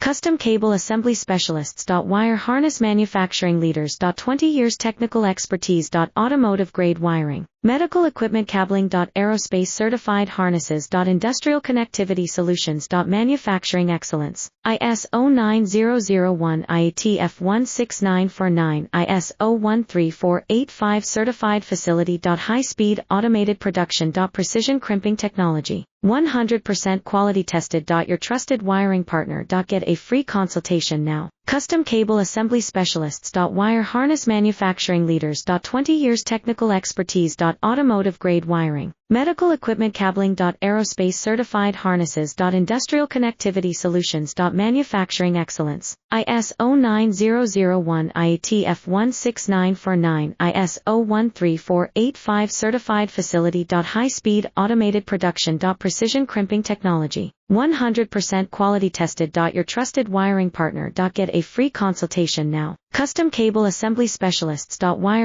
Custom Cable Assembly Specialists. Wire Harness Manufacturing Leaders. 20 years Technical Expertise. Automotive Grade Wiring, Medical Equipment Cabling. Aerospace Certified Harnesses. Industrial Connectivity Solutions. Manufacturing Excellence, ISO9001 IATF 16949 ISO13485 Certified Facility. High-speed automated production. Precision crimping technology, 100% quality tested. Your trusted wiring partner. Get a free consultation now. Custom Cable Assembly Specialists. Wire Harness Manufacturing Leaders. 20 years Technical Expertise. Automotive Grade Wiring, Medical Equipment Cabling. Aerospace Certified Harnesses. Industrial Connectivity Solutions. Manufacturing Excellence, ISO9001 IATF 16949 ISO13485 Certified Facility. High-speed automated production. Precision crimping technology, 100% quality tested. Your trusted wiring partner. Get a free consultation now. Custom Cable Assembly Specialists. Wire